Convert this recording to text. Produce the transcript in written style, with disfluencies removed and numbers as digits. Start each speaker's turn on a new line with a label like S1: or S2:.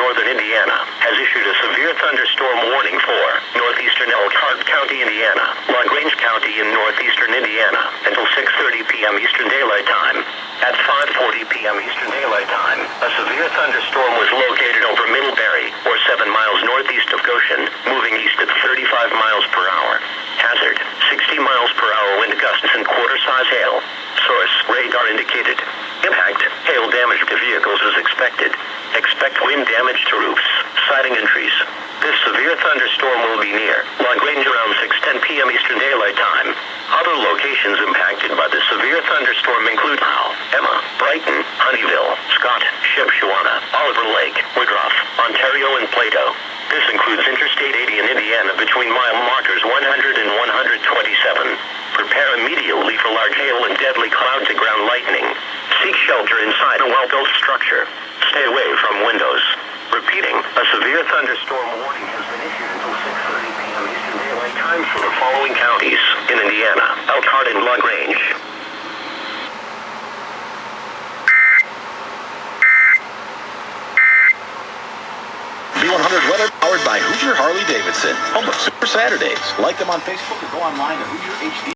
S1: northern Indiana, has issued a severe thunderstorm warning for northeastern Elkhart County, Indiana, LaGrange County in northeastern Indiana, until 6:30 p.m. Eastern Daylight Time. At 5:40 p.m. Eastern Daylight Time, a severe thunderstorm was located over Middlebury, or 7 miles northeast of Goshen, moving east at 35 miles per hour. Hazard, 60 miles per hour wind gusts and quarter-size hail. Source, radar indicated. Impact, hail damage to vehicles is expected. Expect wind damage to roofs, siding and trees. This severe thunderstorm will be near LaGrange around 6:10 p.m. Eastern Daylight Time. Other locations impacted by the severe thunderstorm include Powell, Emma, Brighton, Honeyville, Scott, Shipshewana, Oliver Lake, Woodruff, Ontario, and Plato. This includes Interstate 80 in Indiana between mile markers 100 and 127. Prepare immediately for large hail and deadly cloud-to-ground lightning. Seek shelter inside a well-built structure. Stay away from windows. Repeating, a severe thunderstorm warning has been issued until 6:30 p.m. Eastern Daylight Time for the following counties in Indiana: Elkhart and LaGrange.
S2: B100 weather powered by Hoosier Harley Davidson, home of Super Saturdays. Like them on Facebook or go online to HoosierHD.